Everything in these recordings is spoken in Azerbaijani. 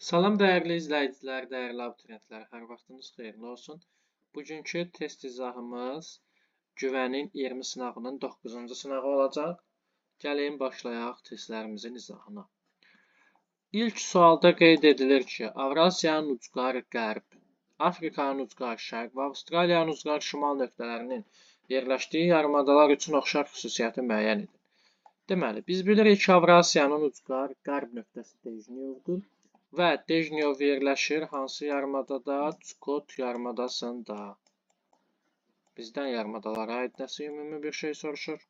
Salam dəyərli izləyicilər, dəyərli abituriyentlər, hər vaxtınız xeyirli olsun. Bugünkü test izahımız güvənin 20 sınavının 9-cu sınağı olacaq. Gəlin başlayaq testlərimizin izahına. İlk sualda qeyd edilir ki, Avrasiyanın ucqarı qərb, Afrikanın ucqarı şərq və Avstraliyanın ucqarı şimal nöqtələrinin yerləşdiyi yarımadalar üçün oxşar xüsusiyyəti müəyyən edin. Deməli, biz bilirik ki, Avrasiyanın ucqarı qərb nöqtəsi Dejnyovdur. Və Dejnyov yerləşir hansı yarımadada? Çukot yarımadasında. Bizdən yarımadalara aid nəsə ümumi bir şey soruşur.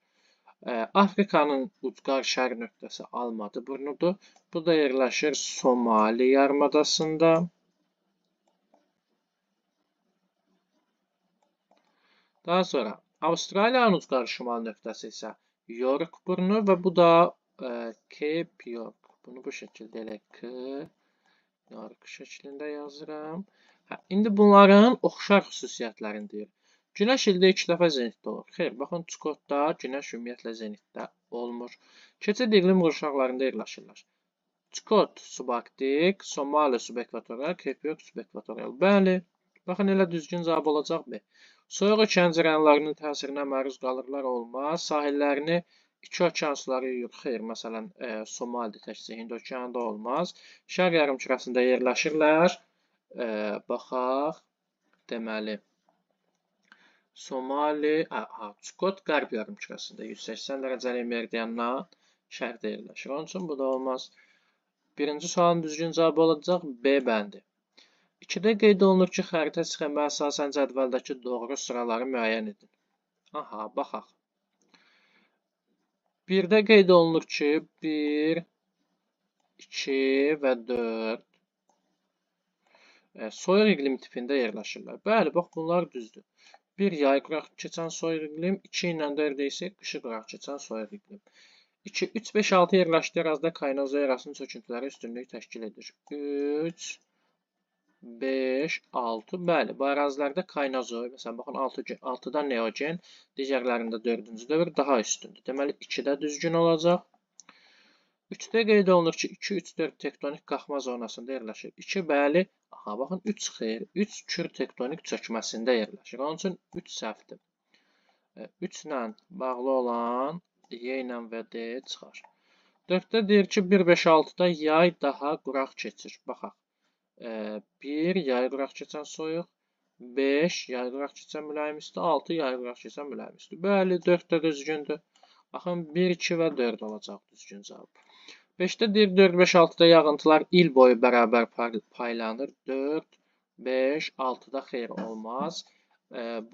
Afrikanın ucqar şərq nöqtəsi Almadı burnudur. Bu da yerləşir Somali yarımadasında. Daha sonra Avstraliyanın ucqar şimal nöqtəsi isə York burnu və bu da Cape York. Bunu bu şəkildə elə York şəklində yazıram. İndi bunların oxşar xüsusiyyətlərini deyir. Günəş ildə 2 dəfə zenitdə olur. Xeyr, baxın Çukotda günəş ümumiyyətlə zenitdə olmur. Keçid iqlim qurşaqlarında yerləşirlər. Çukot subarktik, Somali subekvatorial, Cape York subekvatorial. Bəli, baxın elə düzgün cavab olacaq B. Soyuq okean cərəyanlarının təsirinə məruz qalırlar, olmaz. Sahillərini İki okean suları yuyur. Xeyr, məsələn, Somalidə təkcə Hind okeanında olmaz. Şərq yarımkürəsində yerləşirlər. Baxaq, deməli, Somali, Çukot qərb yarımkürəsində 180 dərəcəlik meridiandan şərqdə yerləşir. Onun üçün bu da olmaz. Birinci sualın düzgün cavabı olacaq B bəndi. 2-də qeyd olunur ki, xəritə sxemə əsasən cədvəldəki doğru sıraları müəyyən edin. Baxaq. 1-də qeyd olunur ki, 1, 2 və 4 soyuq iqlim tipində yerləşirlər. Bəli, bax, bunlar düzdür. 1 yay quraq keçən soyuq iqlim, 2 ilə 4 isə qışı quraq keçən soyuq iqlim. 2, 3, 5, 6 yerləşdiyi ərazidə Kaynozoy erasının çöküntüləri üstünlük təşkil edir. 3, 5, 6. Bəli, bu ərazilərdə Kaynozoy, məsələn, baxın 6-da Neogen, digərlərində 4-cü dövr daha üstündür. Deməli, 2-də düzgün olacaq. 3-də qeyd olunur ki, 2, 3, 4 tektonik qalxma zonasında yerləşir. 2, bəli, baxın 3 xeyr, 3 kür tektonik çökməsində yerləşir. Onun üçün 3 səhvdir. 3 ilə bağlı olan Y ilə və D çıxar. 4-də deyir ki, 1, 5, 6-da yay daha quraq keçir. Baxaq. 1 yay quraq keçən soyuq, 5 yay quraq keçən mülayim isti, 6 yay quraq keçən mülayim isti. Bəli, 4 də düzgündür. Baxın 1, 2 və 4 olacaq düzgün cavab. 5-də deyir 4, 5, 6-da yağıntılar il boyu bərabər paylanır. 4, 5, 6-da xeyr olmaz.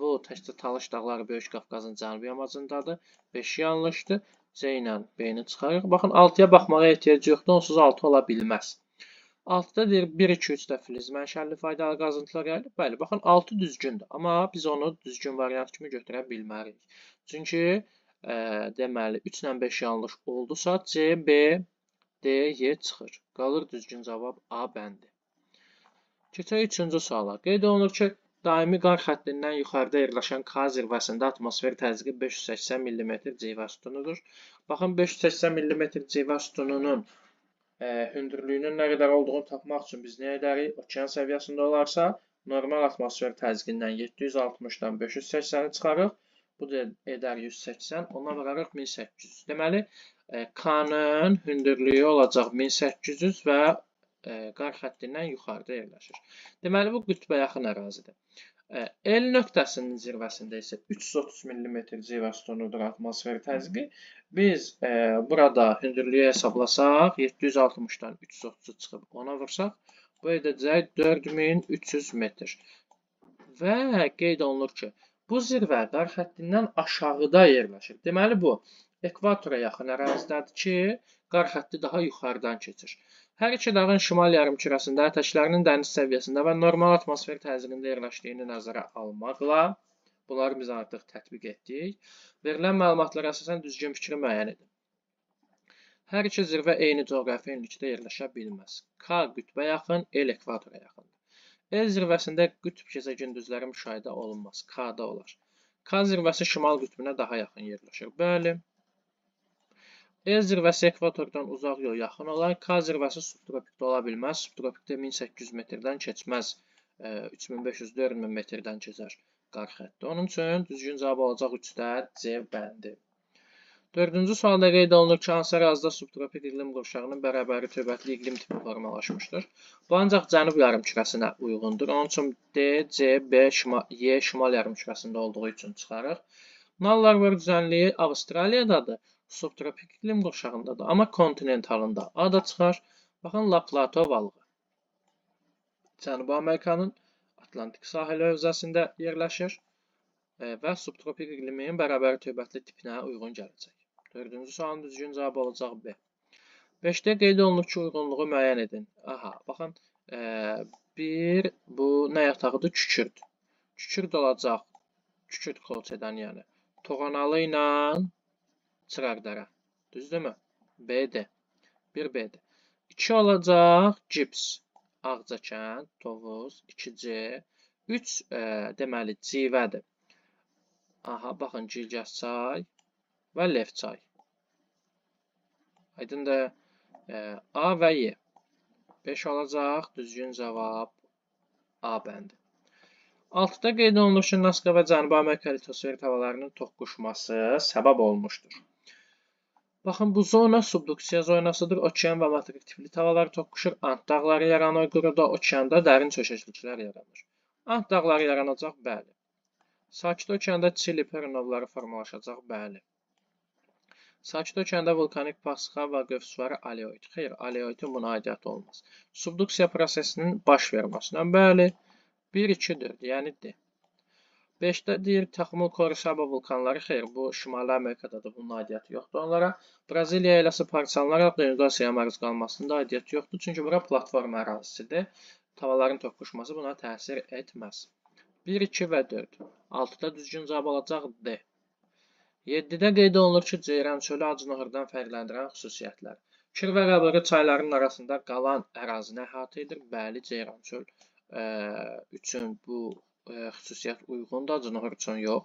Bu təkcə Talış dağları Böyük Qafqazın cənubi yamacındadır. 5 yanlışdır. C ilə B-ni çıxarıq. Baxın 6-ya baxmağa ehtiyac yoxdur, onsuz 6 ola bilməz. 6-da deyir 1, 2, 3-də filiz mənşəlli faydalı qazıntılar gəlir. Bəli, baxın 6 düzgündür. Amma biz onu düzgün variant kimi götürə bilmərik. Çünki deməli 3 ilə 5 yanlış oldusa C, B, D, Y çıxır. Qalır düzgün cavab A bəndi. Keçək 3-cü suala. Qeyd olunur ki, daimi qar xəttindən yuxarıda yerləşən K zirvəsində atmosfer təzyiqi 580 mm civə sütunudur. Baxın 580 mm civə sütununun hündürlüyünün nə qədər olduğunu tapmaq üçün biz nə edərik? Okean səviyyəsində olarsa, normal atmosfer təzyiqindən 760-dan 580-i çıxarıq. Bu da edər 180, ona vurarıq 1800. Deməli, K-nın hündürlüyü olacaq 1800 və qar xəttindən yuxarıda yerləşir. Deməli, bu qütbə yaxın ərazidir. L nöqtəsinin zirvəsində isə 330 mm civə sütunudur atmosfer təzyiqi. Biz burada hündürlüyü hesablasaq, 760-dan 330-u çıxıb ona vursaq, bu edəcək 4300 metr. Və qeyd olunur ki, bu zirvə qar xəttindən aşağıda yerləşir. Deməli, bu ekvatora yaxın ərazidədir ki, qar xətti daha yuxarıdan keçir. Hər iki dağın şimal yarımkürəsində ətəklərinin dəniz səviyyəsində və normal atmosfer təzyiqində yerləşdiyini nəzərə almaqla, bunları biz artıq tətbiq etdik. Verilən məlumatlara əsasən düzgün fikri müəyyən edin. Hər iki zirvə eyni coğrafi enlikdə yerləşə bilməz. K qütbə yaxın, L ekvatora yaxındır. L zirvəsində qütb gecə gündüzləri müşahidə olunmaz. K-da olar. K zirvəsi şimal qütbünə daha yaxın yerləşir. Bəli. E zirvəsi ekvatordan uzaq yox, yaxın olar. K zirvəsi subtropikdə ola bilməz. Subtropikdə 1800 metrdən keçməz. 3500-4000 metrdən keçər qar xətti. Onun üçün düzgün cavab olacaq 3-də C bəndi. 4-cü sualda qeyd olunur ki, hansı ərazidə subtropik iqlim qurşağının bərabəri tövrətli iqlim tipi formalaşmışdır. Bu ancaq cənub yarımkürəsinə uyğundur. Onun üçün D, C, B, Y şimal yarımkürəsində olduğu üçün çıxarıq. Nallarvar düzənliyi Avstraliyadadır. Subtropik iqlim qurşağındadır. Amma kontinentalında A da çıxar. Baxın, La Plato balığı. Cənubi Amerikanın Atlantik sahili hövzəsində yerləşir və subtropik iqlimin bərabəri tövrətli tipinə uyğun gələcək. 4-cü sualın düzgün cavabı olacaq B. 5-də qeyd olunur ki, uyğunluğu müəyyən edin. Aha, baxın, bu nə yatağıdır? Kükürdür. Kükürd olacaq, kükürd kolçedən yəni. Toğanalı ilə Çıraqdara. Düzdürmü? B-dir. 1B-dir. 2 olacaq, cips. Ağcakənd, Tovuz, 2C. 3 deməli, civədir. Aha, baxın, Cilgəzçay və Lefçay. Aydındır. A və Y. 5 olacaq. Düzgün cavab A bəndi. 6-da qeyd olunur ki, Naska və Cənubi Amerika litosfer havalarının toqquşması səbəb olmuşdur. Baxın, bu zona subduksiya zonasıdır. Okean və materik tipli havalar toqquşur. Ant dağları yaranır. Quruda okeanda dərin çökəkliklər yaranır. Ant dağları yaranacaq, bəli. Sakit okeanda Çili perinovları formalaşacaq, bəli. Sakit okeanda vulkanik pasxa və qövsvarı aleoid. Xeyr, aleoidin buna aidiyyəti olmaz. Subduksiya prosesinin baş verməsinə, bəli. 1, 2, 4, yəni D. 5-də deyir, Taxmul Korisaba vulkanları, xeyr, bu Şimali Amerikadadır, bunun aidiyyəti yoxdur onlara. Braziliya eləsi parçalanaraq inundasiyaya məruz qalmasında aidiyyəti yoxdur, çünki bura platforma ərazisidir. Havaların toqquşması buna təsir etməz. 1, 2 və 4. 6-da düzgün cavab olacaq D. 7-də qeyd olunur ki, Ceyran çölü Acı Nohurdan fərqləndirən xüsusiyyətlər. Kür və Qəbırı çaylarının arasında qalan ərazini əhatə edir. Bəli, Ceyran çöl üçün bu xüsusiyyət uyğundur, Acı Nohur üçün yox.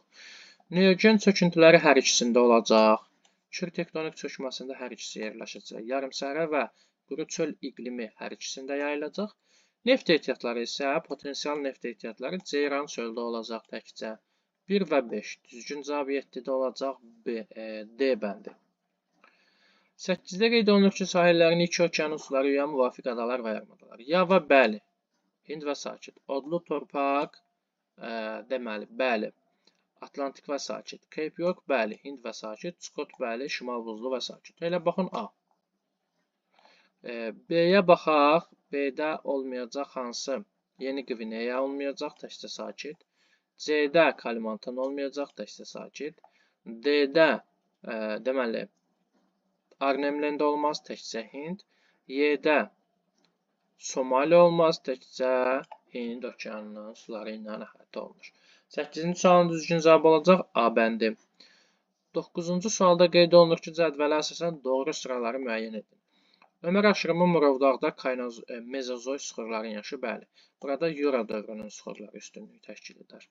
Neogen çöküntüləri hər ikisində olacaq. Kür tektonik çökməsində hər ikisi yerləşəcək. Yarımsəhra və quru çöl iqlimi hər ikisində yayılacaq. Neft ehtiyatları isə potensial neft ehtiyatları Ceyran çöldə olacaq təkcə. 1 və 5. Düzgün cavab 7-də olacaq D bəndi. 8-də qeyd olunur ki, sahillərini iki okeanın suları yuyan müvafiq adalar və yarımadalar. Ya və bəli. Hind və sakit. Odlu torpaq, deməli, bəli. Atlantik və sakit. Cape York, bəli. Hind və sakit. Scott, bəli. Şimal buzlu və sakit. Elə baxın A. B-yə baxaq. B-də olmayacaq hansı? Yeni Qvineya olmayacaq, təkcə sakit. C-də Kalimantan olmayacaq, təkcə sakit. D-də deməli Arnhem-Land olmaz, təkcə Hind. Y-də Somali olmaz, təkcə Hind okeanının suları ilə əhatə olunur. 8-ci sualın düzgün cavabı olacaq A bəndi. 9-cu sualda qeyd olunur ki, cədvələ əsasən doğru sıraları müəyyən edin. Ömər aşırımı Murovdağda mezozoy sıxırların yaşı, bəli. Burada Yura dövrünün sıxırları üstünlüyü təşkil edər.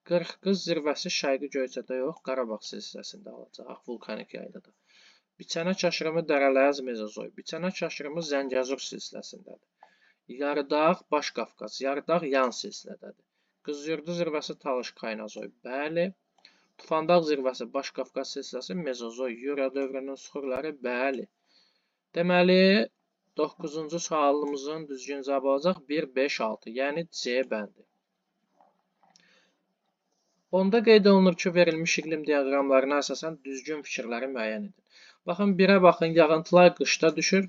Qırxqız zirvəsi Şərqi Göyçədə yox, Qarabağ silsiləsində alacaq, vulkanik yaylıdır. Biçənək aşırımı Dərələyaz mezozoy, Biçənək aşırımı Zəngəzur silsiləsindədir. Yarıdağ Baş Qafqaz, Yarıdağ yan silsilədədir. Qızılyurdu zirvəsi Talış Kaynazoy, bəli. Tufandağ zirvəsi Baş Qafqaz silsiləsi mezozoy, Yura dövrünün sıxırları, bəli. Deməli, 9-cu sualımızın düzgün cavabı olacaq 1, 5, 6, yəni C bəndi. Onda qeyd olunur ki, verilmiş iqlim diaqramlarına əsasən düzgün fikirləri müəyyən edin. Baxın, 1-ə baxın, yağıntılar qışda düşür.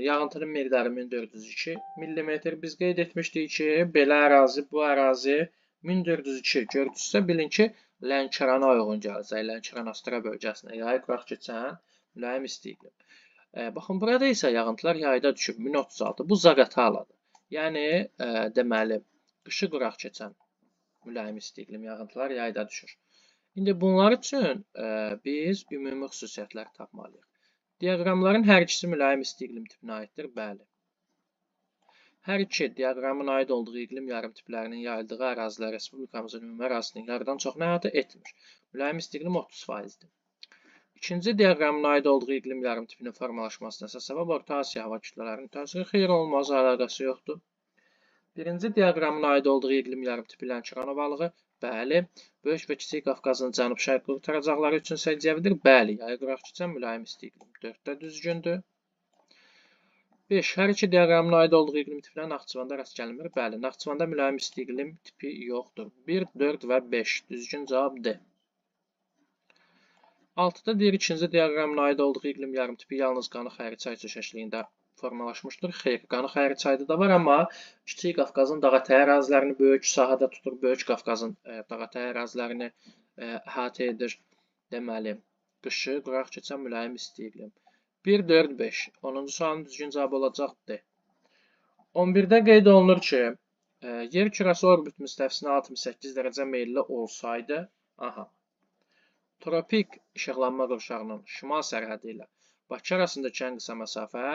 Yağıntının miqdarı 1402 mm. Biz qeyd etmişdik ki, belə ərazi, bu ərazi 1402 gördünüzsə, bilin ki, Lənkərana uyğun gələcək. Lənkəran Astara bölgəsinə yayı quraq keçən mülayim isti iqlim. Baxın, burada isə yağıntılar yayda düşüb 1036. Bu Zaqataladır. Yəni, deməli, qışı quraq keçən mülayim isti iqlim yağıntılar yayda düşür. İndi bunlar üçün biz ümumi xüsusiyyətlər tapmalıyıq. Diaqramların hər ikisi mülayim isti iqlim tipinə aiddir, bəli. Hər iki diaqramın aid olduğu iqlim yarım tiplərinin yayıldığı ərazilər Respublikamızın ümumi ərazisinin yarıdan çoxunu əhatə etmir. Mülayim isti iqlim 30%-dir. İkinci diaqramın aid olduğu iqlim yarımtipinin formalaşmasına əsas səbəb Orta Asiya hava kütlələrinin təsiri xeyir olmaz, əlaqəsi yoxdur. Birinci diaqramın aid olduğu iqlim yarımtipi Lənkəran ovalığı, bəli. Böyük və Kiçik Qafqazın cənub-şərq qurtaracaqları üçün səciyyəvidir, bəli. Yay quraq keçən mülayim isti iqlim 4-də düzgündür. 5. Hər iki diaqramın aid olduğu iqlim tipinə Naxçıvanda rast gəlinmir, bəli. Naxçıvanda mülayim isti iqlim tipi yoxdur. 1, 4 və 5. Düzgün cavab D. 6-da deyir, ikinci diaqramın aid olduğu iqlim yarımtipi yalnız Qanı-Xəri çay çökəkliyində formalaşmışdır. Xeyr, Qanı-Xəri çayda da var, amma Kiçik Qafqazın dağətəyi ərazilərini böyük sahədə tutur. Böyük Qafqazın dağətəyi ərazilərini əhatə edir. Deməli, qışı quraq keçən mülayim isti iqlim. 1, 4, 5. 10-cu sualın düzgün cavabı olacaq D. 11-də qeyd olunur ki, yer kürəsi orbit müstəvisinə 68 dərəcə meyilli olsaydı, tropik işıqlanma qurşağının şimal sərhədi ilə Bakı arasındakı ən qısa məsafə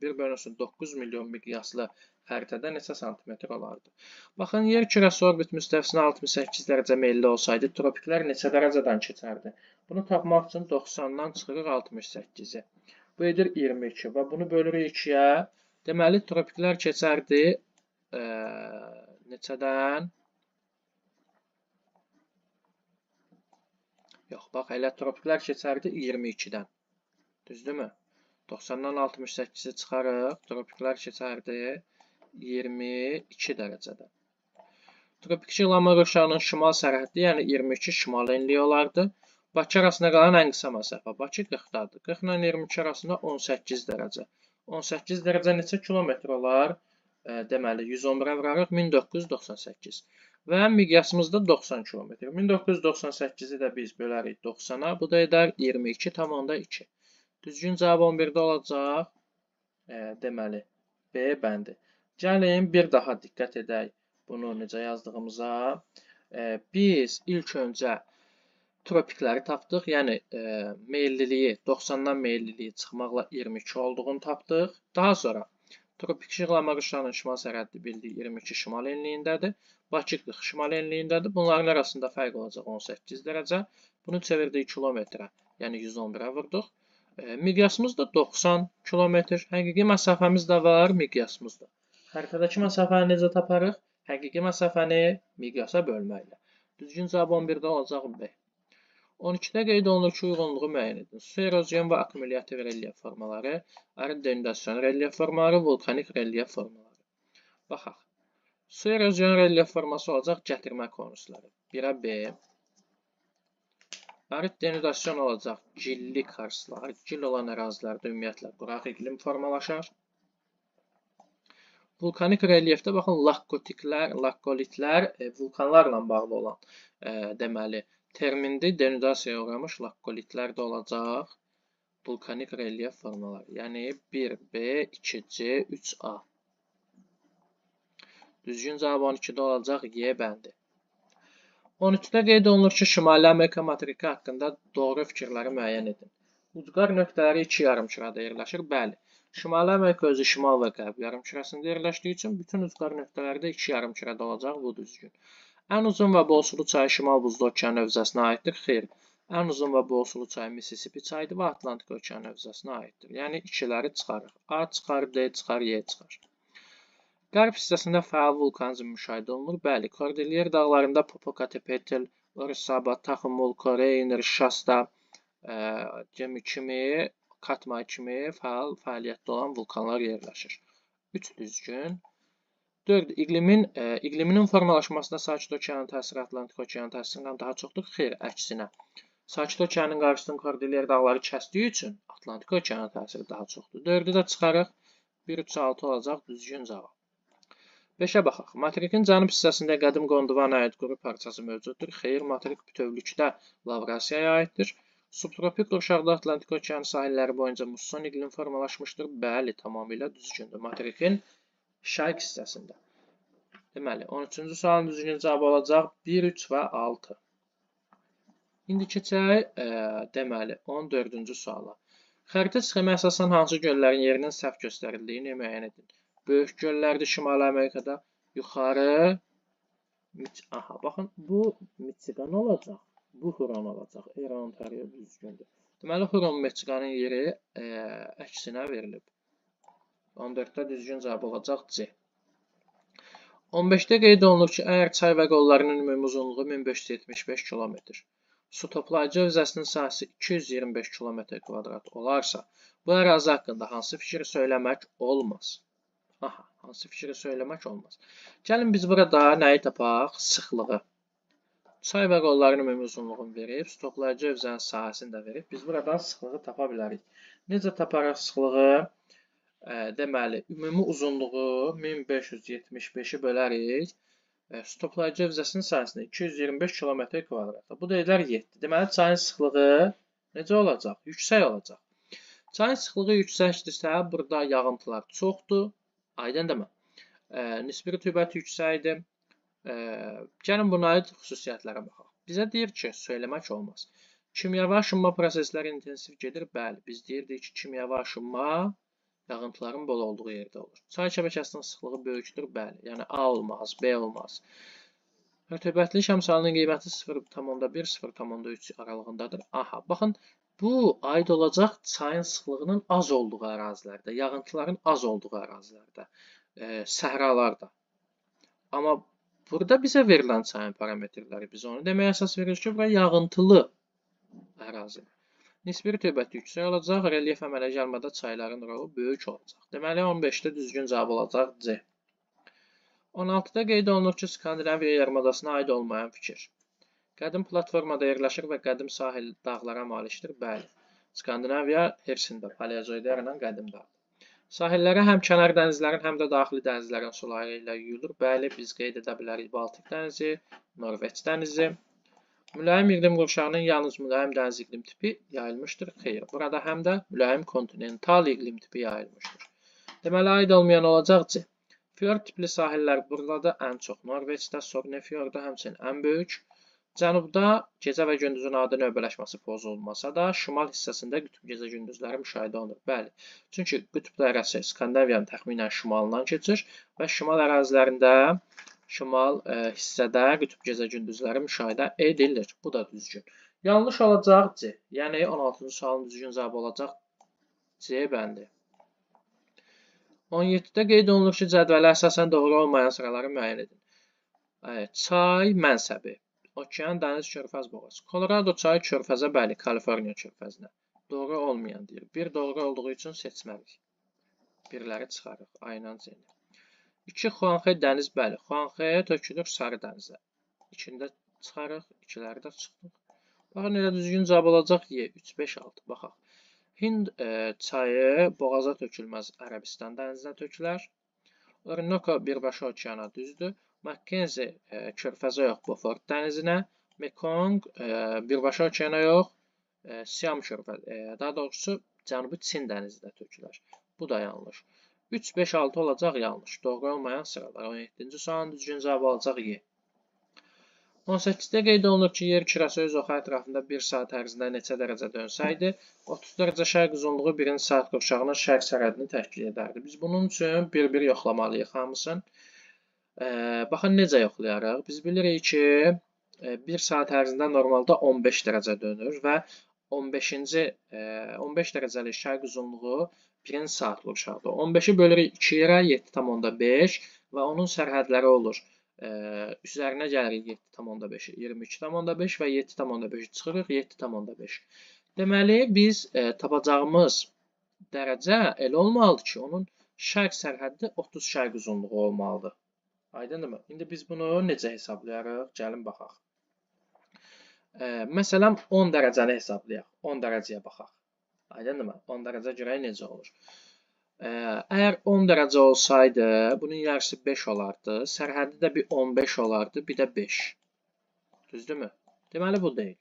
1/9 milyon miqyaslı xəritədə neçə santimetr olardı? Baxın, yer kürəsi orbit müstəvisinə 68 dərəcə meyilli olsaydı, tropiklər neçə dərəcədən keçərdi? Bunu tapmaq üçün 90-dan çıxırıq 68-i. Bu edir 22 və bunu bölürük 2-yə. Deməli, tropiklər keçərdi neçədən? Yox, bax, elə tropiklər keçərdi 22-dən. Düzdürmü? 90-dan 68-i çıxarıq, tropiklər keçərdi 22 dərəcədən. Tropik işıqlanma qurşağının şimal sərhəddi, yəni 22 şimal enliyi olardı. Bakı arasında qalan ən qısa məsafə, Bakı 40-dadır. 40 ilə 22 arasında 18 dərəcə. 18 dərəcə neçə kilometr olar? Deməli, 111-ə vurarıq 1998. Və miqyasımızda 90 kilometr. 1998-i də biz bölərik 90-a, bu da edər 22,2. Düzgün cavab 11-də olacaq. Deməli, B bəndi. Gəlin, bir daha diqqət edək bunu necə yazdığımıza. Biz ilk öncə tropikləri tapdıq. Yəni, meyilliliyi, 90-dan meyilliliyi çıxmaqla 22 olduğunu tapdıq. Daha sonra tropik işıqlanma qurşağının şimal sərhəddi bildiyi 22 şimal enliyindədir. Bakı 40 şimal enliyindədir. Bunların arasında fərq olacaq 18 dərəcə. Bunu çevirdik kilometrə, yəni 111-ə vurduq. Miqyasımız da 90 kilometr. Həqiqi məsafəmiz də var, miqyasımız da. Xəritədəki məsafəni necə taparıq? Həqiqi məsafəni miqyasa bölməklə. Düzgün cavab 11-də olacaq B. 12-də qeyd olunur ki, uyğunluğu müəyyən edin. Su erozyon və akkumulyativ relyef formaları, arid denudasyon relyef formaları, vulkanik relyef formaları. Baxaq. Su erozyon relyef forması olacaq gətirmə konusları. 1-ə B. Arid denudasyon olacaq gilli karslar. Gil olan ərazilərdə ümumiyyətlə quraq iqlim formalaşar. Vulkanik relyefdə baxın, lakkolitlər vulkanlarla bağlı olan deməli termindir. Denudasiyaya uğramış lakkolitlər də olacaq vulkanik relyef formaları. Yəni 1B, 2C, 3A. Düzgün cavab 12-də olacaq Y bəndi. 13-də qeyd olunur ki, Şimali Amerika materiki haqqında doğru fikirləri müəyyən edin. Ucqar nöqtələri iki yarımkürədə yerləşir. Bəli, Şimali Amerika özü şimal və qərb yarımkürəsində yerləşdiyi üçün bütün ucqar nöqtələrdə iki yarımkürədə olacaq. Bu düzgün. Ən uzun və bol sulu çay Şimal Buzlu Okeanı hövzəsinə aiddir. Xeyr, ən uzun və bol sulu çay Mississippi çayıdır və Atlantik Okeanı hövzəsinə aiddir. Yəni ikiləri çıxarıq. A çıxar, D çıxar, Y çıxar. Qərb hissəsində fəal vulkanizm müşahidə olunur. Bəli, Kordilyer dağlarında Popocatépetl, Orizaba, Taxumul, Koreyn, Şasta kimi, Katmai kimi fəaliyyətdə olan vulkanlar yerləşir. 3 düzgün. 4. İqliminin formalaşmasında Sakit Okeanın təsiri Atlantik Okeanın təsirindən daha çoxdur. Xeyr, əksinə. Sakit Okeanın qarşısını Kordilyer dağları kəsdiyi üçün Atlantik Okeanın təsiri daha çoxdur. 4-ü də çıxarıq. 1, 3, 6 olacaq düzgün cavab. 5-ə baxaq. Materikin cənub hissəsində qədim Qondvana aid quru parçası mövcuddur. Xeyr, materik bütövlükdə Lavrasiyaya aiddir. Subtropik qurşaqda Atlantik Okeanı sahilləri boyunca musson iqlim formalaşmışdır. Bəli, tamamilə düzgündür. Materikin şərq hissəsində. Deməli, 13-cü sualın düzgün cavabı olacaq 1, 3 və 6. İndi keçək, deməli, 14-cü suala. Xəritə sxemi əsasən hansı göllərin yerinin səhv göstərildiyini müəyyən edin. Böyük göllərdir Şimali Amerikada. Yuxarı, baxın, bu Michigan olacaq. Bu Huron olacaq. Ontario düzgündür. Deməli, xronometrikanın yeri əksinə verilib. 14-də düzgün cavab olacaq C. 15-də qeyd olunur ki, əgər çay və qollarının ümumi uzunluğu 1575 km, su toplayıcı hövzəsinin sahəsi 225 km² olarsa, bu ərazi haqqında hansı fikri söyləmək olmaz? Aha, hansı fikri söyləmək olmaz. Gəlin biz burada nəyi tapaq? Sıxlığı. Çay və qolların ümumi uzunluğunu verib, su toplayıcı hövzənin sahəsini də verib. Biz buradan sıxlığı tapa bilərik. Necə taparaq sıxlığı? Deməli, ümumi uzunluğu 1575-i bölərik. Su toplayıcı hövzəsinin sahəsində 225 km². Bu da edər 7. Deməli, çayın sıxlığı necə olacaq? Yüksək olacaq. Çayın sıxlığı yüksəkdirsə, burada yağıntılar çoxdur. Aydın demə. Nisbi rütubət yüksəkdir. Gəlin buna aid xüsusiyyətlərə baxaq. Bizə deyir ki, söyləmək olmaz. Kimyəvi aşınma prosesləri intensiv gedir. Bəli, biz deyirdik ki, kimyəvi aşınma yağıntıların bol olduğu yerdə olur. Çay şəbəkəsinin sıxlığı böyükdür, bəli. Yəni A olmaz, B olmaz. Rütubətli şəmsalının qiyməti 0,1-0,3 aralığındadır. Aha, baxın, bu aid olacaq çayın sıxlığının az olduğu ərazilərdə, yağıntıların az olduğu ərazilərdə, səhralarda. Amma burada bizə verilən çayın parametrləri, biz onu deməyə əsas veririk ki, bura yağıntılı ərazidir. Nisbi rütubət yüksək olacaq, relyef əmələ gəlmədə çayların rolu böyük olacaq. Deməli, 15-də düzgün cavab olacaq C. 16-da qeyd olunur ki, Skandinaviya yarımadasına aid olmayan fikir. Qədim platformada yerləşir və qədim sahil dağlara malikdir. Bəli, Skandinaviya Hersində, Paleozoidə ilə qədim dağdır. Sahillərə həm kənar dənizlərin, həm də daxili dənizlərin suları ilə yuyulur. Bəli, biz qeyd edə bilərik Baltik dənizi, Norveç dənizi. Mülayim iqlim qurşağının yalnız mülayim dəniz iqlim tipi yayılmışdır. Xeyr, burada həm də mülayim kontinental iqlim tipi yayılmışdır. Deməli, aid olmayan olacaq C. Fjord tipli sahillər burada ən çox. Norveçdə Sogne fjordu həmçinin ən böyük. Cənubda gecə və gündüzün adi növbələşməsi pozulmasa da, şimal hissəsində qütb gecə gündüzləri müşahidə olunur. Bəli, çünki qütb dairəsi Skandinaviyanın təxminən şimalından keçir və şimal ərazilərində şimal hissədə qütb gecə gündüzləri müşahidə edilir. Bu da düzgün. Yanlış olacaq C. Yəni 16-cı sualın düzgün cavabı olacaq C bəndi. 17-də qeyd olunur ki, cədvələ əsasən doğru olmayan sıraları müəyyən edin. Çay mənsəbi, okean, dəniz, körfəz, boğaz. Kolorado çayı körfəzə, bəli, Kaliforniya körfəzinə. Doğru olmayan deyir. Bir doğru olduğu üçün seçməliyik. Birləri çıxarıq. Aynen C. 2 Xuanxe dəniz, bəli. Xuanxeyə tökülür Sarı dənizə. İkində çıxarıq, ikiləri də çıxdıq. Baxın, elə düzgün cavab olacaq Y. 3, 5, 6. Baxaq. Hind çayı boğaza tökülməz Ərəbistan dənizinə tökülər. Orinoco birbaşa okeana düzdür. Mackenzie körfəzə yox, Beaufort dənizinə. Mekong birbaşa okeana yox, Siam körfəzi, daha doğrusu Cənubi Çin dənizinə tökülər. Bu da yanlış. 3, 5, 6 olacaq yanlış. Doğru olmayan sıralar. 17-ci sualın düzgün cavabı olacaq Y. 18-də qeyd olunur ki, yer kürəsi öz oxu ətrafında 1 saat ərzində neçə dərəcə dönsəydi, 30 dərəcə şərq uzunluğu 1 saat qurşağının şərq sərhədini təşkil edərdi. Biz bunun üçün bir-bir yoxlamalıyıq hamısını. Baxın, necə yoxlayarıq? Biz bilirik ki, 1 saat ərzində normalda 15 dərəcə dönür və 15 dərəcəlik şərq uzunluğu 1 saat qurşağıdır. 15-i bölürük 2 yerə 7,5 və onun sərhədləri olur. Üzərinə gəlirik 7,5-i, 22,5 və 7,5-i çıxırıq 7,5. Deməli, biz tapacağımız dərəcə elə olmalıdır ki, onun şərq sərhəddi 30 şərq uzunluğu olmalıdır. Aydındır mı? İndi biz bunu necə hesablayarıq? Gəlin baxaq. Məsələn, 10 dərəcəni hesablayaq. 10 dərəcəyə baxaq. Aydındır mı? 10 dərəcə görək necə olur. Əgər 10 dərəcə olsaydı, bunun yarısı 5 olardı. Sərhəddi də bir 15 olardı, bir də 5. Düzdürmü? Deməli, bu deyil.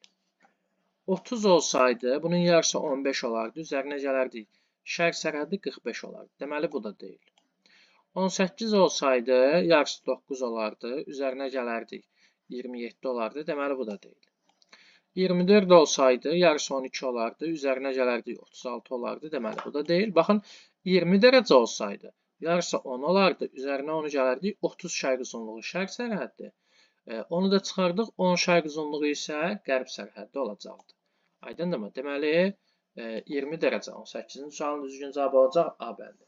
30 olsaydı, bunun yarısı 15 olardı. Üzərinə gələrdik. Şərq sərhəddi 45 olardı. Deməli, bu da deyil. 18 olsaydı, yarısı 9 olardı. Üzərinə gələrdik. 27 olardı. Deməli, bu da deyil. 24 olsaydı, yarısı 12 olardı. Üzərinə gələrdik 36 olardı. Deməli, bu da deyil. Baxın, 20 dərəcə olsaydı, yarısı 10 olardı. Üzərinə 10 gələrdik 30 şərq uzunluğu şərq sərhəddi. Onu da çıxardıq. 10 şərq uzunluğu isə qərb sərhəddi olacaqdı. Aydındırmı? Deməli, 20 dərəcə. 18-ci sualın düzgün cavabı olacaq A bəndi.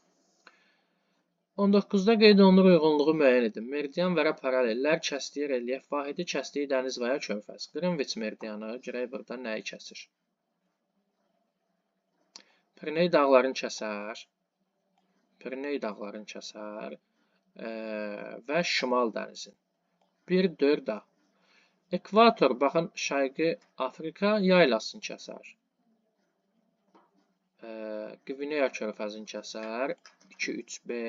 19-da qeyd olunur uyğunluğu müəyyən edin. Meridian və paralellər kəsdiyi relyef vahidi, kəsdiyi dəniz və ya körfəz. Qrinviç meridianı görək burada nəyi kəsir? Piriney dağlarını kəsər. Piriney dağlarını kəsər və Şimal dənizin. 1-4 A. Ekvator, baxın, Şərqi Afrika yaylasını kəsər. Qvineya körfəzini kəsər. 2-3B.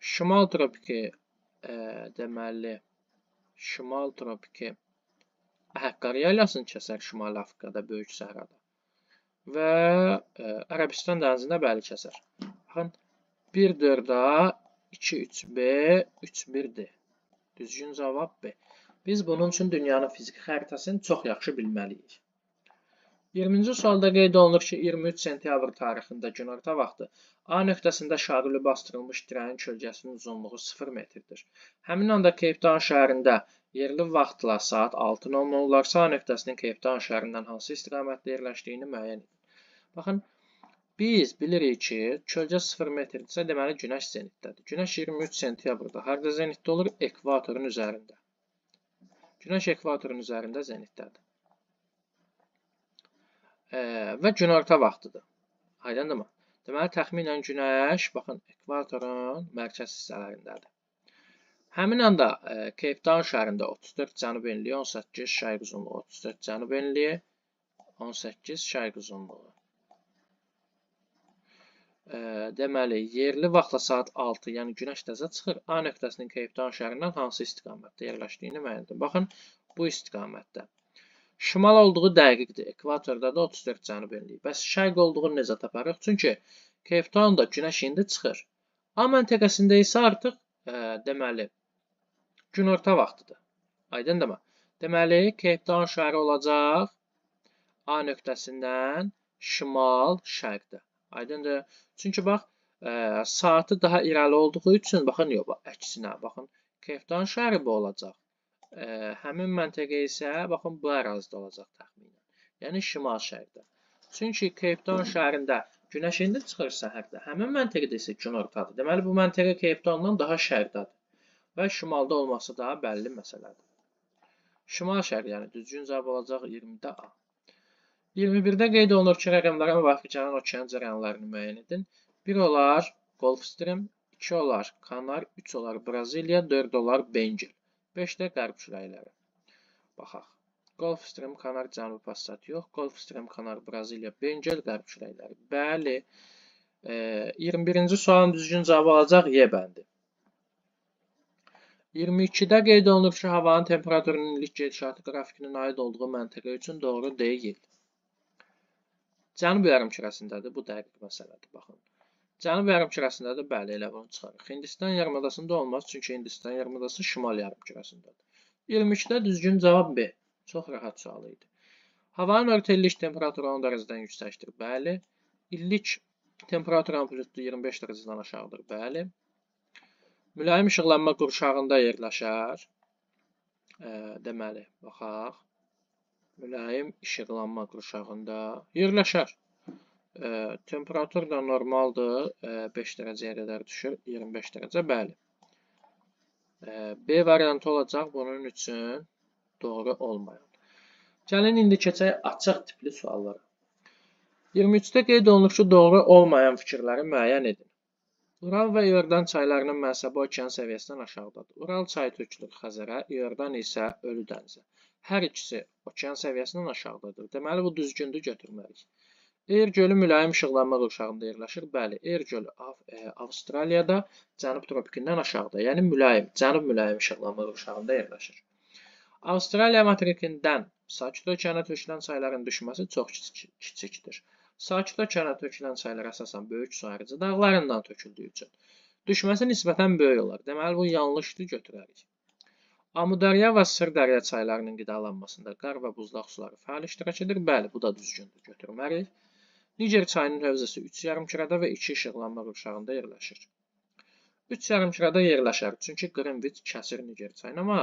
Şimal tropiki, deməli, Şimal tropiki Əhəqqar yaylasını kəsər Şimal Afrikada, Böyük Səhrada. Və Ərəbistan dənizində bəli kəsər. Baxın, 1-4 A, 2-3B, 3-1D. Düzgün cavab B. Biz bunun üçün dünyanın fiziki xəritəsini çox yaxşı bilməliyik. 20-ci sualda qeyd olunur ki, 23 sentyabr tarixində günorta vaxtı A nöqtəsində şarlı bastırılmış dirəyin kölgəsinin uzunluğu 0 metrdir. Həmin anda Cape Town şəhərində yerli vaxtla saat 6:00-larsa A nöqtəsinin Cape Town şəhərindən hansı istiqamətdə yerləşdiyini müəyyən edin. Baxın, biz bilirik ki, kölgə 0 metrdirsə, deməli günəş zenitdədir. Günəş 23 sentyabrda harda zenitdə olur? Ekvatorun üzərində. Günəş ekvatorun üzərində zenitdədir. Və günorta vaxtıdır. Aydındırmı? Deməli, təxminən günəş, baxın, ekvatorun mərkəz hissələrindədir. Həmin anda Cape Town şəhərində 34 cənub enliyi, 18 şərq uzunluğu, 34 cənub enliyi, 18 şərq uzunluğu. Deməli, yerli vaxtla saat 6, yəni günəş təzə çıxır. A nöqtəsinin Cape Town şəhərindən hansı istiqamətdə yerləşdiyini müəyyən edin. Baxın, bu istiqamətdə. Şimal olduğu dəqiqdir. Ekvatorda da 34 cənub enliyi. Bəs şərq olduğunu necə taparıq? Çünki Cape Town'da günəş indi çıxır. A məntəqəsində isə artıq deməli günorta vaxtıdır. Aydındırmı? Deməli, Cape Town şəhəri olacaq A nöqtəsindən şimal şərqdə. Aydındır? Çünki bax, saatı daha irəli olduğu üçün, baxın, yox, əksinə, baxın, Cape Town şəhəri bu olacaq. Həmin məntəqə isə, baxın, bu ərazidə olacaq təxminən. Yəni, şimal şərqdə. Çünki Cape Town şəhərində günəş indi çıxır səhərdə. Həmin məntəqədə isə günortadır. Deməli, bu məntəqə Cape Town'dan daha şərqdadır. Və şimalda olması daha bəlli məsələdir. Şimal şərq, yəni düzgün cavab olacaq 20-də A. 21-də qeyd olunur ki, rəqəmlərə müvafiq gələn okean cərəyanlarını müəyyən edin. 1 olar Gulf Stream, 2 olar Kanar, 3 olar Braziliya, 4 olar Bengel. 5 də qərb küləkləri. Baxaq. Gulf Stream, Kanar, Cənubi Passat yox. Gulf Stream, Kanar, Braziliya, Bengel, qərb küləkləri. Bəli. 21-ci sualın düzgün cavabı olacaq Y bəndi. 22-də qeyd olunur ki, havanın temperaturunun illik gedişatı qrafikinin aid olduğu məntəqə üçün doğru deyil. Cənub yarımkürəsindədir. Bu dəqiq məsələdir. Baxın. Cənub yarımkürəsindədir. Bəli, elə bunu çıxarıq. Hindistan yarımadasında olmaz. Çünki Hindistan yarımadası şimal yarımkürəsindədir. 22-də düzgün cavab B. Çox rahat sual idi. Havanın orta illik temperaturu 10 dərəcədən yüksəkdir. Bəli. İllik temperatur amplitudu 25 dərəcədən aşağıdır. Bəli. Mülayim işıqlanma qurşağında yerləşər. Deməli, baxaq. Mülayim işıqlanma qurşağında yerləşər. Temperatur da normaldır. 5 dərəcəyə qədər düşür. 25 dərəcə, bəli. B variantı olacaq bunun üçün doğru olmayan. Gəlin, indi keçək açıq tipli suallara. 23-də qeyd olunur ki, doğru olmayan fikirləri müəyyən edin. Ural və İordan çaylarının mənsəbi okean səviyyəsindən aşağıdadır. Ural çayı tökülür Xəzərə, İordan isə Ölü dənizə. Hər ikisi okean səviyyəsindən aşağıdadır. Deməli, bu düzgündür, götürməliyik. Eir gölü mülayim işıqlanma qurşağında yerləşir. Bəli, Eir gölü Avstraliyada cənub tropikindən aşağıda, yəni mülayim, cənub mülayim işıqlanma qurşağında yerləşir. Avstraliya materikindən Sakit okeana tökülən çayların düşməsi çox kiçikdir. Sakit okeana tökülən çaylar əsasən böyük su ayrıcı dağlarından töküldüyü üçün düşməsi nisbətən böyük olar. Deməli, bu yanlışdır, götürərik. Amudarya və Sırdərya çaylarının qidalanmasında qar və buzlaq suları fəal iştirak edir. Bəli, bu da düzgündür, götürməliyik. Niger çayının hövzəsi 3 yarımkürədə və 2 işıqlanma qurşağında yerləşir. 3 yarımkürədə yerləşər, çünki Greenwich kəsir Niger çayını, amma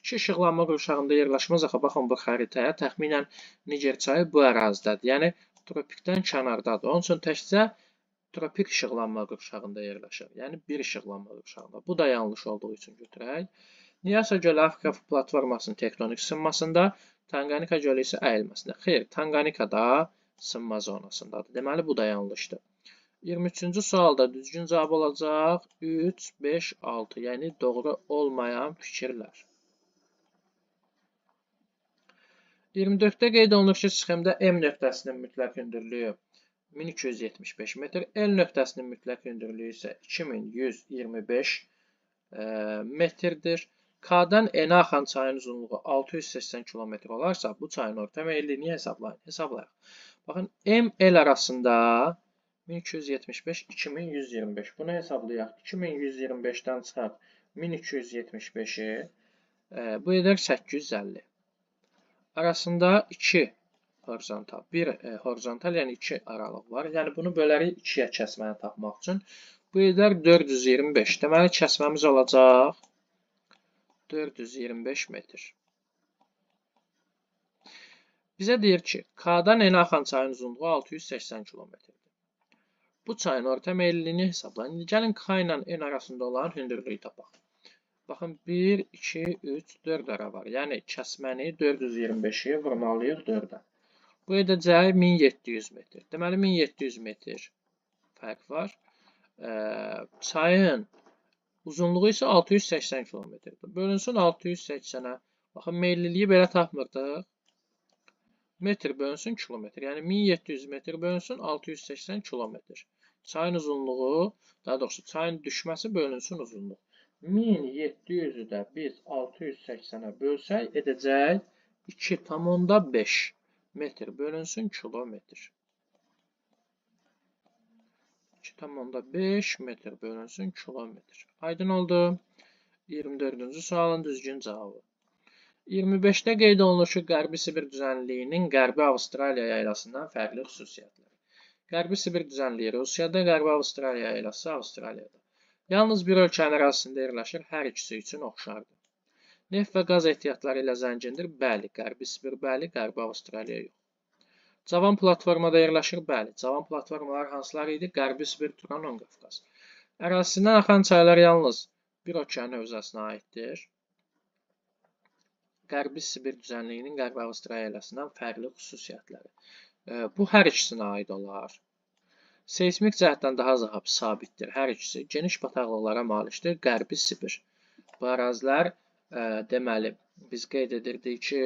2 işıqlanma qurşağında yerləşməz. Baxın, bu xəritəyə təxminən Niger çayı bu ərazidədir. Yəni, tropikdən kənardadır. Onun üçün təkcə tropik işıqlanma qurşağında yerləşir. Yəni bir işıqlanma qurşağında. Bu da yanlış olduğu üçün götürək. Nyasa gölü Afrika platformasının tektonik sınmasında, Tanganika gölü isə əyilməsində. Xeyr, Tanganika da sınma zonasındadır. Deməli, bu da yanlışdır. 23-cü sualda düzgün cavab olacaq 3, 5, 6. Yəni, doğru olmayan fikirlər. 24-də qeyd olunur ki, sxemdə M nöqtəsinin mütləq hündürlüyü 1275 metr, L nöqtəsinin mütləq hündürlüyü isə 2125 metrdir. K-dan N-ə axan çayın uzunluğu 680 km olarsa, bu çayın orta meyilliyini hesablayın. Hesablayaq. Baxın, M, L arasında 1275, 2125. Bunu hesablayaq. 2125-dən çıxaq 1275-i. Bu edər 850. Arasında 2 horizontal, 1 horizontal, yəni 2 aralıq var. Yəni bunu bölərik 2-yə kəsməni tapmaq üçün. Bu edər 425. Deməli kəsməmiz olacaq 425 metr. Bizə deyir ki, K-dan N-ə axan çayın uzunluğu 680 km-dir. Bu çayın orta meyilliyini hesablayın. Gəlin K ilə N arasında olan hündürlüyü tapaq. Baxın, 1, 2, 3, 4 ara var. Yəni, kəsməni 425-i vurmalıyıq 4-ə. Bu edəcək 1700 metr. Deməli, 1700 metr fərq var. Çayın uzunluğu isə 680 km-dir. Bölünsün 680-ə. Baxın, meyilliliyi belə tapmırdıq. Metr bölünsün kilometr. Yəni, 1700 metr bölünsün 680 kilometr. Çayın uzunluğu, daha doğrusu çayın düşməsi bölünsün uzunluq. 1700-ü də biz 680-ə bölsək, edəcək 2,5 metr bölünsün kilometr. 2,5 metr bölünsün kilometr. Aydın oldu. 24-cü sualın düzgün cavabı. 25-də qeyd olunur ki, Qərbi Sibir düzənliyinin Qərbi Avstraliya yaylasından fərqli xüsusiyyətləri. Qərbi Sibir düzənliyi Rusiyada, Qərbi Avstraliya yaylası Avstraliyada. Yalnız bir ölkənin ərazisində yerləşir, hər ikisi üçün oxşardır. Neft və qaz ehtiyatları ilə zəngindir, bəli. Qərbi Sibir, bəli. Qərbi Avstraliya yox. Cavan platformada yerləşir, bəli. Cavan platformalar hansılar idi? Qərbi Sibir, Turan, Qafqaz. Ərazisindən axan çaylar yalnız bir okean hövzəsinə aiddir. Qərbi Sibir düzənliyinin Qərbi Avstraliya yaylasından fərqli xüsusiyyətləri. Bu hər ikisinə aid olar. Seismik cəhətdən daha sabitdir. Hər ikisi geniş bataqlıqlara malikdir. Qərbi Sibir. Bu ərazilər deməli biz qeyd edirdik ki,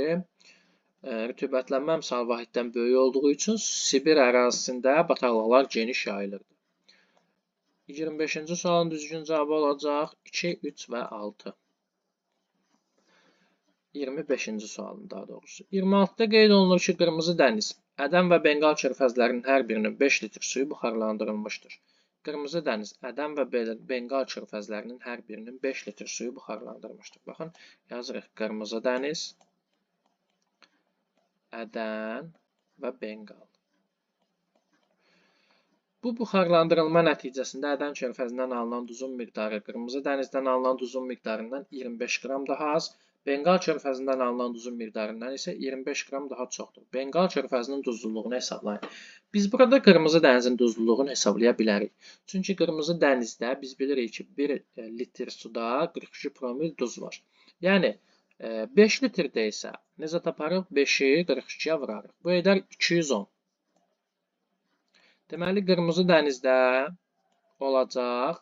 rütubətlənmə əmsal vahiddən böyük olduğu üçün Sibir ərazisində bataqlıqlar geniş yayılırdı. 25-ci sualın düzgün cavabı olacaq 2, 3 və 6. 25-ci sualın daha doğrusu. 26-da qeyd olunur ki, Qırmızı dəniz, Ədəm və Benqal körfəzlərinin hər birinin 5 litr suyu buxarlandırılmışdır. Qırmızı dəniz, Ədəm və Benqal körfəzlərinin hər birinin 5 litr suyu buxarlandırmışdır. Baxın, yazırıq Qırmızı dəniz, Ədəm və Benqal. Bu buxarlandırılma nəticəsində Ədəm körfəzindən alınan duzun miqdarı Qırmızı dənizdən alınan duzun miqdarından 25 qram daha az, Benqal körfəzindən alınan duzun miqdarından isə 25 qram daha çoxdur. Benqal körfəzinin duzluluğunu hesablayın. Biz burada Qırmızı dənizin duzluluğunu hesablaya bilərik. Çünki Qırmızı dənizdə biz bilirik ki, 1 litr suda 42 promil duz var. Yəni, 5 litrdə isə necə taparıq? 5-i 42-yə vurarıq. Bu edər 210. Deməli, Qırmızı dənizdə olacaq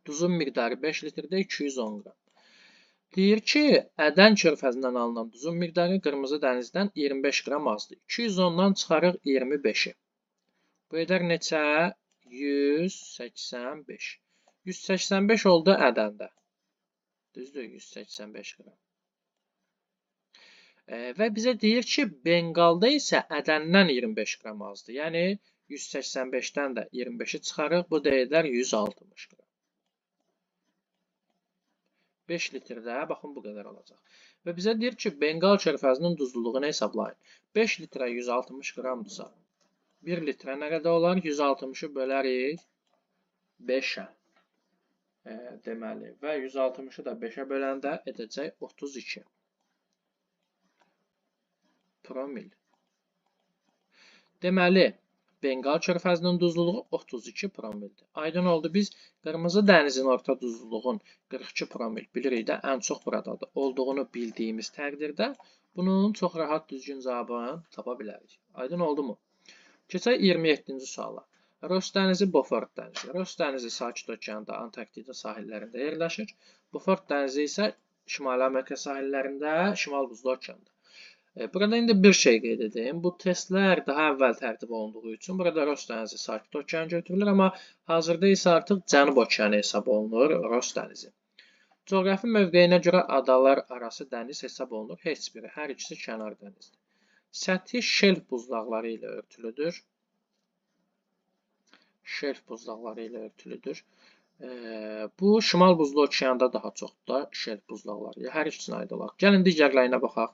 duzun miqdarı 5 litrdə 210 qram. Deyir ki, Ədən körfəzindən alınan duzun miqdarı Qırmızı dənizdən 25 qram azdır. 210-dan çıxarıq 25-i. Bu edər neçə? 185. 185 oldu Ədəndə. Düzdür, 185 qram. Və bizə deyir ki, Benqalda isə Ədəndən 25 qram azdır. Yəni, 185-dən də 25-i çıxarıq. Bu da edər 160 qram. 5 litrdə, baxın, bu qədər olacaq. Və bizə deyir ki, Benqal körfəzinin duzluluğunu hesablayın. 5 litrə 160 qramdırsa, 1 litrə nə qədər olar? 160-ı bölərik 5-ə. Deməli, və 160-ı da 5-ə böləndə edəcək 32 promil. Deməli, Benqal körfəzinin duzluluğu 32 promildir. Aydın oldu, biz Qırmızı dənizin orta duzluluğun 42 promil bilirik də ən çox buradadır olduğunu bildiyimiz təqdirdə bunun çox rahat düzgün cavabını tapa bilərik. Aydın oldu mu? Keçək 27-ci suala. Ross dənizi, Beaufort dənizi. Ross dənizi Sakit okeanda, Antarktida sahillərində yerləşir. Beaufort dənizi isə Şimali Amerika sahillərində, Şimal Buzlu okeanda. Burada indi bir şey qeyd edeyim. Bu testlər daha əvvəl tərtib olunduğu üçün burada Ross dənizi Sakit okean götürülür, amma hazırda isə artıq Cənub okeanı hesab olunur Ross dənizi. Coğrafi mövqeyinə görə adalar arası dəniz hesab olunur. Heç biri, hər ikisi kənar dənizdir. Səthi şelf buzlaqları ilə örtülüdür. Şelf buzlaqları ilə örtülüdür. Bu Şimal Buzlu okeanda daha çoxdur da şelf buzlaqları. Hər ikisinə aid olaraq. Gəlin digərlərinə baxaq.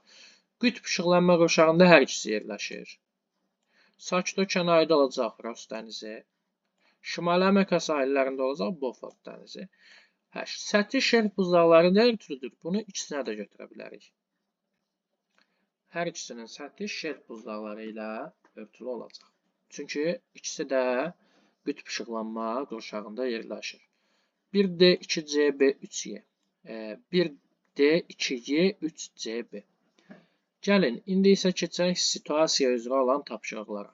Qütb işıqlanma qurşağında hər ikisi yerləşir. Sakit okeana aid olacaq Ross dənizi. Şimali Amerika sahillərində olacaq Beaufort dənizi. Səthi şelf buzlaqları ilə örtülüdür. Bunu ikisinə də götürə bilərik. Hər ikisinin səthi şelf buzlaqları ilə örtülü olacaq. Çünki ikisi də qütb işıqlanma qurşağında yerləşir. 1D, 2CB, 3Y. 1D, 2Y, 3CB. Gəlin, indi isə keçək situasiya üzrə olan tapşırıqlara.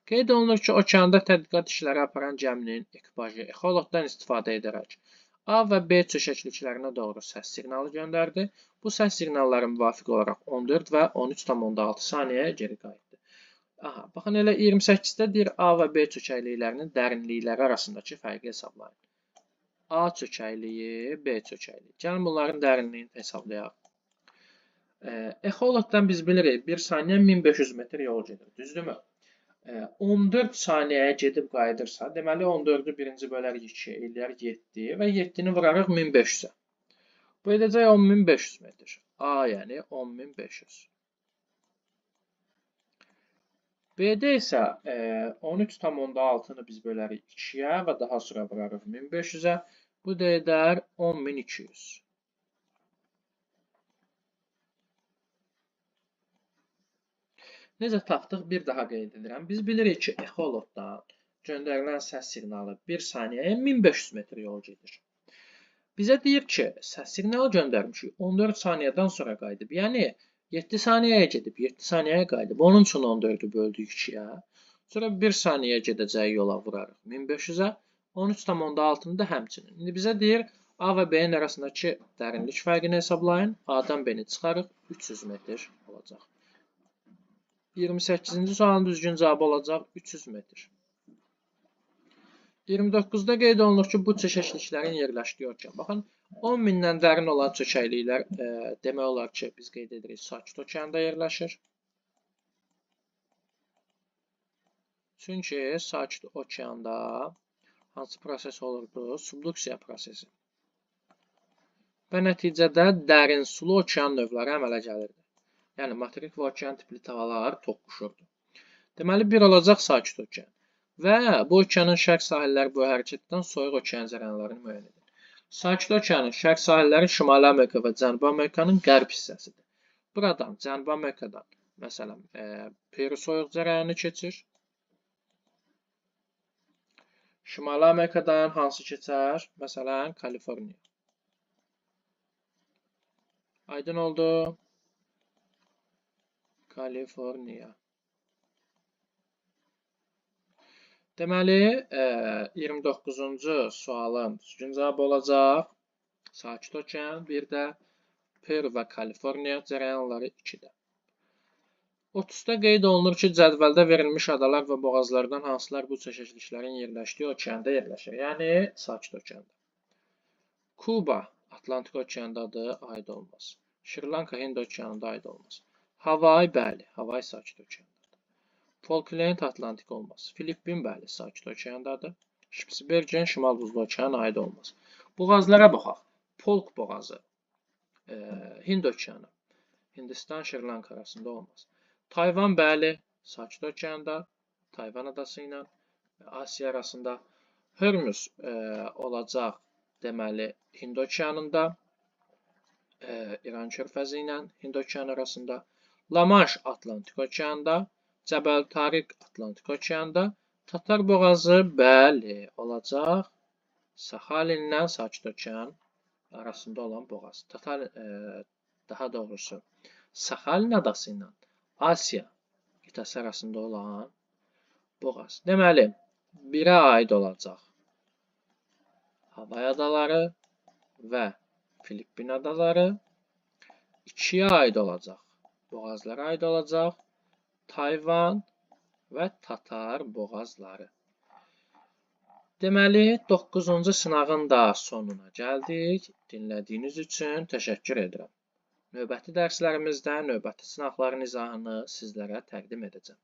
Qeyd olunur ki, okeanda tədqiqat işləri aparan gəminin ekipajı exolotdan istifadə edərək A və B çökəkliklərinə doğru səs siqnalı göndərdi. Bu səs siqnalları müvafiq olaraq 14 və 13,6 saniyəyə geri qayıtdı. Aha, baxın, elə 28-də deyir A və B çökəkliklərinin dərinlikləri arasındakı fərqi hesablayın. A çökəkliyi, B çökəkliyi. Gəlin, bunların dərinliyini hesablayaq. Exolotdan biz bilirik, 1 saniyə 1500 metr yol gedir, düzdürmü? 14 saniyəyə gedib qayıdırsa, deməli 14-ü birinci bölərik 2, eləyər 7 və 7-ni vurarıq 1500-ə. Bu edəcək 10500 metr. A, yəni 10500. B-də isə 13,6-nı biz bölərik 2-yə və daha sonra vurarıq 1500-ə. Bu da edər 10200. Necə tapdıq? Bir daha qeyd edirəm. Biz bilirik ki, exolotdan göndərilən səs siqnalı 1 saniyəyə 1500 metr yol gedir. Bizə deyir ki, səs siqnalı göndərmişik 14 saniyədən sonra qayıdıb. Yəni 7 saniyəyə gedib, 7 saniyəyə qayıdıb. Onun üçün 14-ü böldük 2-yə. Sonra 1 saniyəyə gedəcəyi yola vurarıq 1500-ə. 13,6-nı da həmçinin. İndi bizə deyir, A və B-nin arasındakı dərinlik fərqini hesablayın. A-dan B-ni çıxarıq, 300 metr olacaq. 28-ci sualın düzgün cavabı olacaq 300 metr. 29-da qeyd olunur ki, bu çökəkliklərin yerləşdiyi okean. Baxın, 10 mindən dərin olan çökəkliklər demək olar ki, biz qeyd edirik, Sakit okeanda yerləşir. Çünki Sakit okeanda hansı proses olurdu? Subduksiya prosesi. Və nəticədə dərin sulu okean növləri əmələ gəlirdi. Yəni, materik və okean tipli tavalar toqquşurdu. Deməli, bir olacaq Sakit okean. Və bu okeanın şərq sahilləri bu hərəkətdən soyuq okean cərəyanlarını müəyyən edir. Sakit okeanın şərq sahilləri Şimali Amerika və Cənubi Amerikanın qərb hissəsidir. Buradan, Cənubi Amerikadan, məsələn, Peru soyuq cərəyanı keçir. Şimali Amerikadan hansı keçər? Məsələn, Kaliforniya. Aydın oldu. Kaliforniya. Deməli, 29-cu sualın düzgün cavabı olacaq Sakit okean, bir də Peru və Kaliforniya cərəyanları 2-də. 30-da qeyd olunur ki, cədvəldə verilmiş adalar və boğazlardan hansılar bu çökəkliklərin yerləşdiyi okeanda yerləşir, yəni Sakit okeanda. Kuba Atlantik okeandadır, aid olmaz. Şri-Lanka Hind okeanında aid olmaz. Havay, bəli, Havay Sakit okeandadır. Falkland Atlantik olmaz. Filippin, bəli, Sakit okeandadır. Şpitsbergen Şimal Buzlu okeana aid olmaz. Boğazlara baxaq. Polk boğazı, Hind okeanı, Hindistan, Şri-Lanka arasında olmaz. Tayvan, bəli, Sakit okeanda, Tayvan adası ilə Asiya arasında. Hörmüz olacaq, deməli, Hind okeanında, İran körfəzi ilə Hind okeanı arasında. La Manche Atlantik okeanda, Cəbəl Tariq Atlantik okeanda. Tatar boğazı bəli olacaq. Saxalinlə Sakit okean arasında olan boğaz. Daha doğrusu Saxalin adası ilə Asiya qitəsi arasında olan boğaz. Deməli, 1-ə aid olacaq Havay adaları və Filippin adaları. 2-yə aid olacaq, boğazlara aid olacaq Tayvan və Tatar boğazları. Deməli, 9-cu sınağın da sonuna gəldik. Dinlədiyiniz üçün təşəkkür edirəm. Növbəti dərslərimizdə növbəti sınaqların izahını sizlərə təqdim edəcəm.